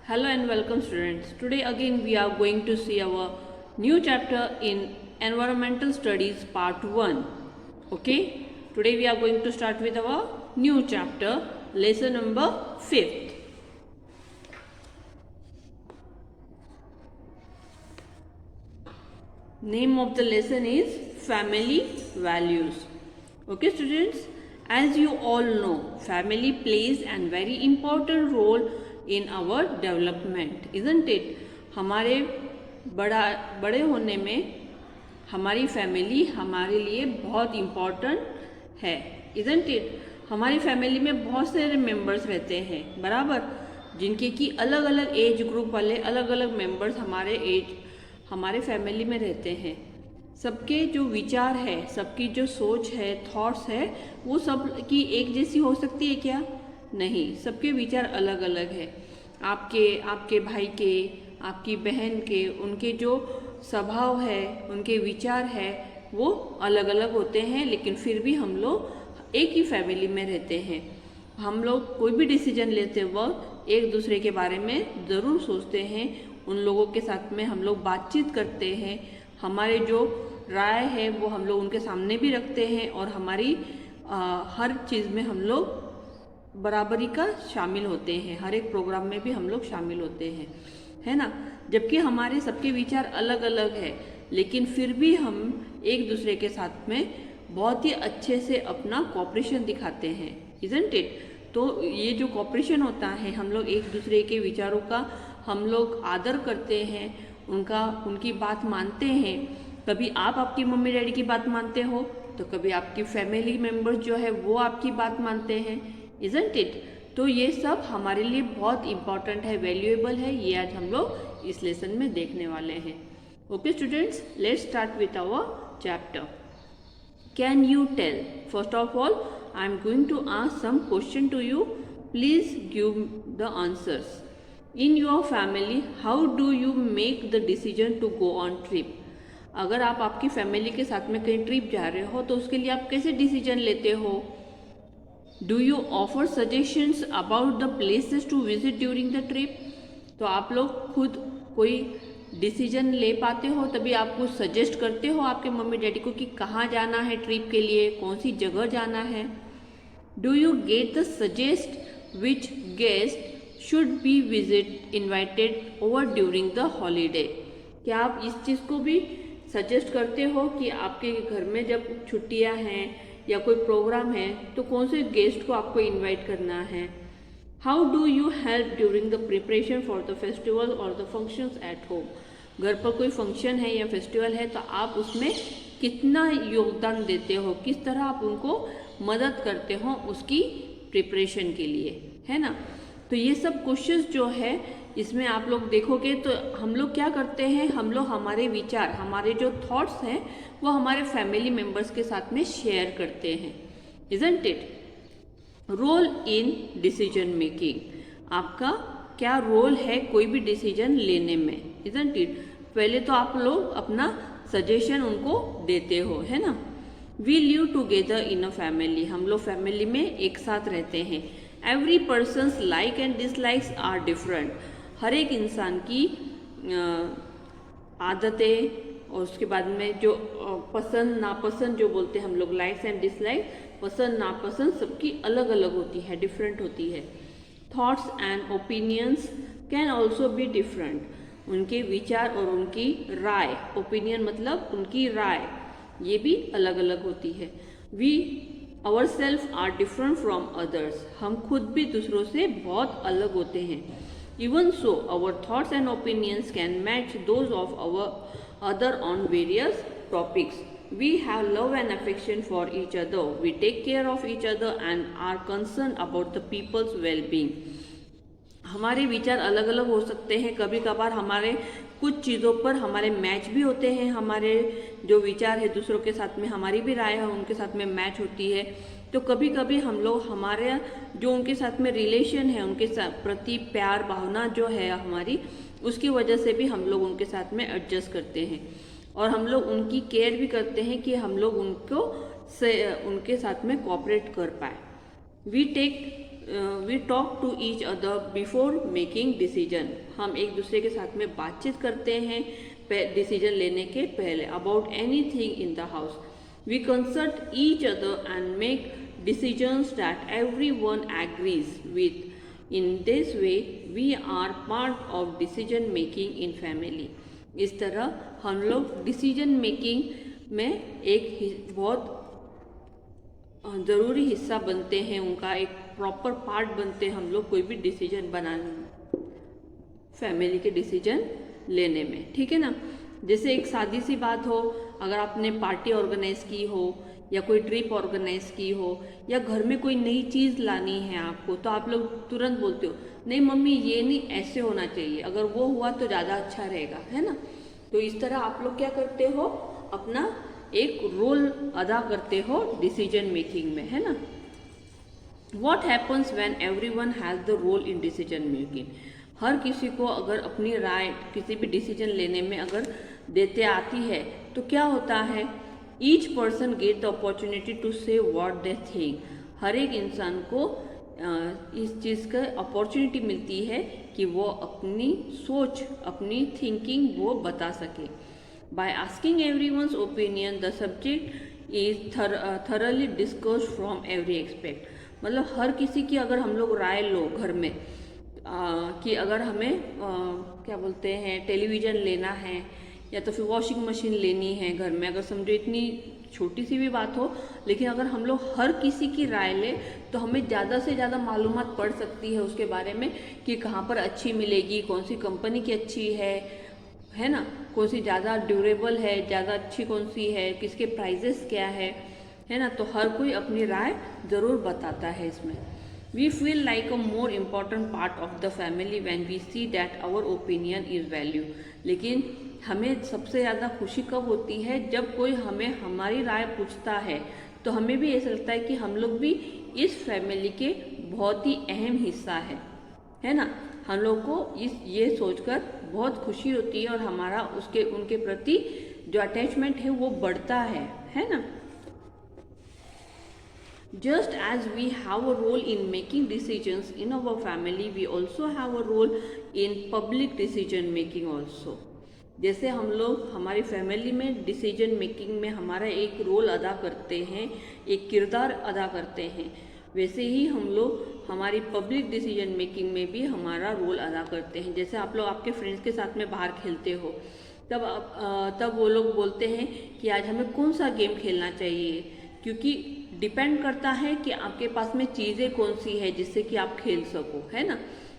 Hello and welcome students. Today again we are going to see our new chapter in environmental studies part 1. Okay? Today we are going to start with our new chapter, lesson number 5th. Name of the lesson is family values. Okay students, as you all know, family plays a very important role in our development, isn't it? हमारे बड़े होने में हमारी family हमारे लिए बहुत important है, isn't it? हमारी फैमिली में बहुत सारे मेंबर्स रहते हैं, बराबर, जिनके की अलग अलग एज ग्रुप वाले अलग अलग मेंबर्स हमारे फैमिली में रहते हैं। सबके जो विचार है, सबकी जो सोच है, थॉट्स है, वो सब की एक जैसी हो सकती है क्या? नहीं, सबके विचार अलग अलग है। आपके भाई के, आपकी बहन के, उनके जो स्वभाव है, उनके विचार है, वो अलग अलग होते हैं, लेकिन फिर भी हम लोग एक ही फैमिली में रहते हैं। हम लोग कोई भी डिसीजन लेते वक्त एक दूसरे के बारे में ज़रूर सोचते हैं, उन लोगों के साथ में हम लोग बातचीत करते हैं, हमारे जो राय है वो हम लोग उनके सामने भी रखते हैं और हमारी हर चीज़ में हम लोग बराबरी का शामिल होते हैं, हर एक प्रोग्राम में भी हम लोग शामिल होते हैं, है ना। जबकि हमारे सबके विचार अलग अलग है, लेकिन फिर भी हम एक दूसरे के साथ में बहुत ही अच्छे से अपना कोऑपरेशन दिखाते हैं, इजंट इट। तो ये जो कोऑपरेशन होता है, हम लोग एक दूसरे के विचारों का हम लोग आदर करते हैं, उनकी बात मानते हैं। कभी आप आपकी मम्मी डैडी की बात मानते हो, तो कभी आपकी फैमिली मेम्बर्स जो है वो आपकी बात मानते हैं, इजंट इट। तो ये सब हमारे लिए बहुत इम्पॉर्टेंट है, वैल्यूएबल है। ये आज हम लोग इस लेसन में देखने वाले हैं। Okay students, let's start with our chapter. Can you tell? First of all I am going to ask some question to you, please give the answers. In your family how do you make the decision to go on trip? अगर आप आपकी family के साथ में कहीं trip जा रहे हो तो उसके लिए आप कैसे डिसीजन लेते हो? Do you offer suggestions about the places to visit during the trip? तो आप लोग खुद कोई डिसीजन ले पाते हो, तभी आप कुछ सजेस्ट करते हो आपके मम्मी डैडी को कि कहाँ जाना है ट्रिप के लिए, कौन सी जगह जाना है। Do you get the suggest which guest should be visit invited over during the holiday? क्या आप इस चीज़ को भी सजेस्ट करते हो कि आपके घर में जब छुट्टियां हैं या कोई प्रोग्राम है तो कौन से गेस्ट को आपको इनवाइट करना है? How do you help during the preparation for the festival और द फंक्शंस एट होम? घर पर कोई फंक्शन है या फेस्टिवल है तो आप उसमें कितना योगदान देते हो, किस तरह आप उनको मदद करते हो उसकी प्रिपरेशन के लिए, है ना। तो ये सब क्वेश्चंस जो है इसमें आप लोग देखोगे तो हम लोग क्या करते हैं, हम लोग हमारे विचार, हमारे जो थॉट्स हैं वो हमारे फैमिली मेम्बर्स के साथ में शेयर करते हैं, isn't it. Role in decision making, आपका क्या रोल है कोई भी डिसीजन लेने में, इजंट इट। पहले तो आप लोग अपना सजेशन उनको देते हो, है ना। We live together in a family, हम लोग फैमिली में एक साथ रहते हैं। Every persons like and dislikes are different, हर एक इंसान की आदतें और उसके बाद में जो पसंद नापसंद जो बोलते हैं हम लोग, लाइक्स एंड डिसलाइक, पसंद नापसंद सबकी अलग अलग होती है, डिफरेंट होती है। Thoughts and opinions can also be different, उनके विचार और उनकी राय, ओपिनियन मतलब उनकी राय, ये भी अलग अलग होती है। We ourselves are different from others, हम खुद भी दूसरों से बहुत अलग होते हैं। Even so, our thoughts and opinions can match those of our other on various topics. We have love and affection for each other. We take care of each other and are concerned about the people's well-being. हमारे विचार अलग अलग हो सकते हैं, कभी कभार हमारे कुछ चीज़ों पर हमारे मैच भी होते हैं, हमारे जो विचार है दूसरों के साथ में हमारी भी राय है उनके साथ में मैच होती है। तो कभी कभी हम लोग हमारे जो उनके साथ में रिलेशन है, उनके प्रति प्यार भावना जो है हमारी, उसकी वजह से भी हम लोग उनके साथ में एडजस्ट करते हैं और हम लोग उनकी केयर भी करते हैं कि हम लोग उनके साथ में कोऑपरेट कर पाए। We take we talk to each other before making decision. हम एक दूसरे के साथ में बातचीत करते हैं डिसीजन लेने के पहले about anything in the house. We consult each other and make decisions that everyone agrees with. In this way, we are part of decision making in family. इस तरह हम लोग डिसीजन मेकिंग में एक बहुत ज़रूरी हिस्सा बनते हैं, उनका एक प्रॉपर पार्ट बनते हैं हम लोग कोई भी डिसीजन बनाने, फैमिली के डिसीजन लेने में, ठीक है ना। जैसे एक सादी सी बात हो, अगर आपने पार्टी ऑर्गेनाइज की हो या कोई ट्रिप ऑर्गेनाइज की हो या घर में कोई नई चीज़ लानी है आपको, तो आप लोग तुरंत बोलते हो नहीं मम्मी ये नहीं, ऐसे होना चाहिए, अगर वो हुआ तो ज़्यादा अच्छा रहेगा, है ना। तो इस तरह आप लोग क्या करते हो, अपना एक रोल अदा करते हो डिसीजन मेकिंग में, है ना। What happens when everyone has the role in decision making. हर किसी को अगर अपनी राय किसी भी डिसीजन लेने में अगर देते आती है तो क्या होता है, each person get the opportunity to say what they think. हर एक इंसान को इस चीज़ का अपॉर्चुनिटी मिलती है कि वो अपनी सोच, अपनी थिंकिंग वो बता सके। By asking everyone's opinion the subject is thoroughly discussed from every expect. मतलब हर किसी की अगर हम लोग राय लो घर में कि अगर हमें क्या बोलते हैं टेलीविज़न लेना है या तो फिर वॉशिंग मशीन लेनी है घर में, अगर समझो इतनी छोटी सी भी बात हो, लेकिन अगर हम लोग हर किसी की राय ले तो हमें ज़्यादा से ज़्यादा मालूमात पड़ सकती है उसके बारे में कि कहाँ पर अच्छी मिलेगी, कौन सी कंपनी की अच्छी है ना, कौन सी ज़्यादा ड्यूरेबल है, ज़्यादा अच्छी कौन सी है, किसके प्राइजेस क्या है ना। तो हर कोई अपनी राय ज़रूर बताता है इसमें। We feel like a more important part of the family when we see that our opinion is valued. लेकिन हमें सबसे ज़्यादा खुशी कब होती है, जब कोई हमें हमारी राय पूछता है तो हमें भी ऐसा लगता है कि हम लोग भी इस फैमिली के बहुत ही अहम हिस्सा है ना। हम लोग को ये सोचकर बहुत खुशी होती है और हमारा उनके प्रति जो अटैचमेंट है वो बढ़ता है ना। Just as we have a role in making decisions in our family, we also have a role in public decision making also. जैसे हम लोग हमारी फैमिली में डिसीजन मेकिंग में हमारा एक रोल अदा करते हैं, एक किरदार अदा करते हैं, वैसे ही हम लोग हमारी पब्लिक डिसीजन मेकिंग में भी हमारा रोल अदा करते हैं। जैसे आप लोग आपके फ्रेंड्स के साथ में बाहर खेलते हो, तब वो लोग बोलते हैं कि आज हमें कौन सा गेम खेलना चाहिए, क्योंकि डिपेंड करता है कि आपके पास में चीज़ें कौन सी है जिससे कि आप खेल सको, है ना।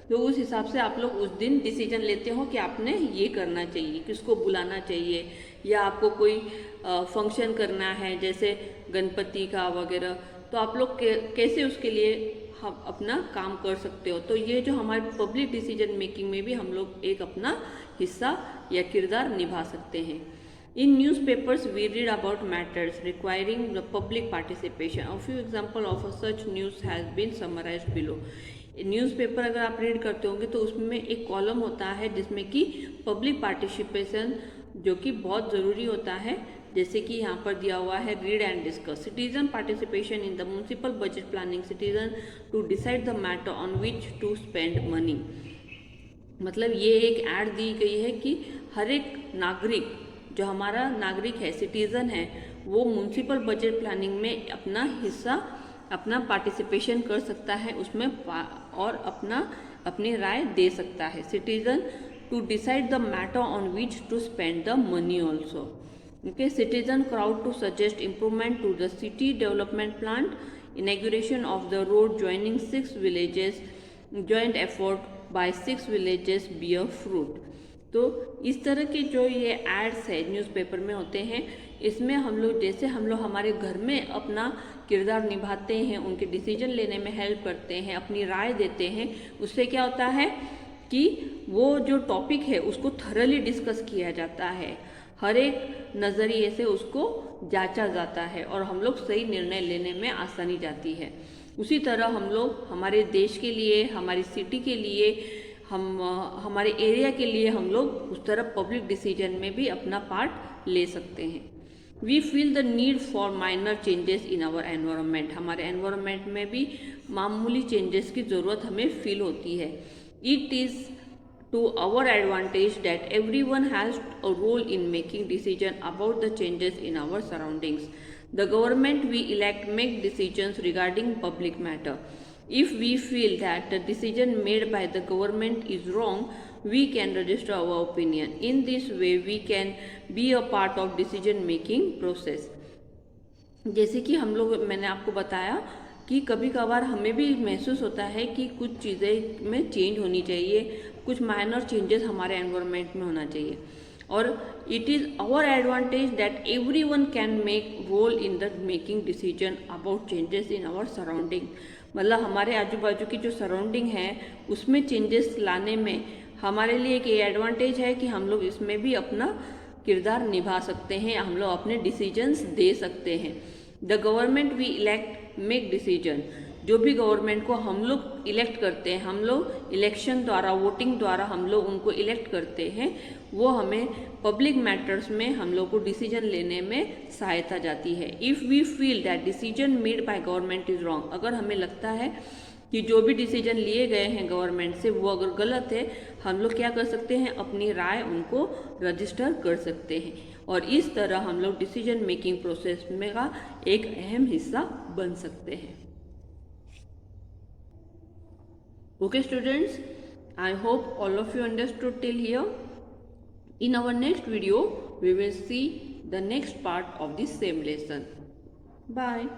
तो उस हिसाब से आप लोग उस दिन डिसीजन लेते हो कि आपने ये करना चाहिए, किसको बुलाना चाहिए, या आपको कोई फंक्शन करना है जैसे गणपति का वगैरह, तो आप लोग कैसे उसके लिए हम अपना काम कर सकते हो। तो ये जो हमारे पब्लिक डिसीजन मेकिंग में भी हम लोग एक अपना हिस्सा या किरदार निभा सकते हैं। In newspapers, we read about matters requiring the public participation. A few examples of such news has been summarized below. Newspaper अगर आप रीड करते होंगे तो उसमें एक कॉलम होता है जिसमें कि पब्लिक पार्टिसिपेशन जो कि बहुत ज़रूरी होता है, जैसे कि यहाँ पर दिया हुआ है read and discuss. Citizen participation in the municipal budget planning, citizen to decide the matter on which to spend money. मतलब ये एक ऐड दी गई है कि हर एक नागरिक जो हमारा नागरिक है, सिटीज़न है, वो म्यूनसिपल बजट प्लानिंग में अपना हिस्सा, अपना पार्टिसिपेशन कर सकता है उसमें और अपनी राय दे सकता है। Citizen to decide the matter on which to spend the money also. Okay, citizen crowd to suggest improvement to the city development plan, inauguration of the road joining 6 villages, joint effort by 6 villages bear fruit. तो इस तरह के जो ये ads है newspaper में होते हैं, इसमें हम लोग हमारे घर में अपना किरदार निभाते हैं, उनके डिसीजन लेने में हेल्प करते हैं, अपनी राय देते हैं, उससे क्या होता है कि वो जो टॉपिक है उसको थरली डिस्कस किया जाता है, हर एक नज़रिए से उसको जांचा जाता है और हम लोग सही निर्णय लेने में आसानी जाती है। उसी तरह हम लोग हमारे देश के लिए, हमारी सिटी के लिए, हमारे एरिया के लिए हम लोग उस तरह पब्लिक डिसीजन में भी अपना पार्ट ले सकते हैं। We feel the need for minor changes in our environment, हमारे एनवायरनमेंट में भी मामूली चेंजेस की ज़रूरत हमें फील होती है. It is to our advantage that everyone has a role in making decision about the changes in our surroundings. The government we elect make decisions regarding public matter. If we feel that the decision made by the government is wrong, we can register our opinion. In this way we can be a part of decision making process. जैसे कि हम लोग, मैंने आपको बताया कि कभी कभार हमें भी महसूस होता है कि कुछ चीज़ें में चेंज होनी चाहिए, कुछ माइनर चेंजेस हमारे एनवायरनमेंट में होना चाहिए. और it is our advantage that everyone can make role in the making decision about changes in our surrounding. मतलब हमारे आजू बाजू की जो सराउंडिंग है उसमें चेंजेस लाने में हमारे लिए एक एडवांटेज है कि हम लोग इसमें भी अपना किरदार निभा सकते हैं, हम लोग अपने डिसीजंस दे सकते हैं. The government we elect make decision, जो भी गवर्नमेंट को हम लोग इलेक्ट करते हैं, हम लोग इलेक्शन द्वारा, वोटिंग द्वारा हम लोग उनको इलेक्ट करते हैं, वो हमें पब्लिक मैटर्स में हम लोग को डिसीजन लेने में सहायता जाती है. If we feel that decision made by government is wrong, अगर हमें लगता है कि जो भी डिसीजन लिए गए हैं गवर्नमेंट से वो अगर गलत है, हम लोग क्या कर सकते हैं, अपनी राय उनको रजिस्टर कर सकते हैं. और इस तरह हम लोग डिसीजन मेकिंग प्रोसेस में का एक अहम हिस्सा बन सकते हैं. Okay students, I hope all of you understood till here. In our next video, we will see the next part of this same lesson. Bye.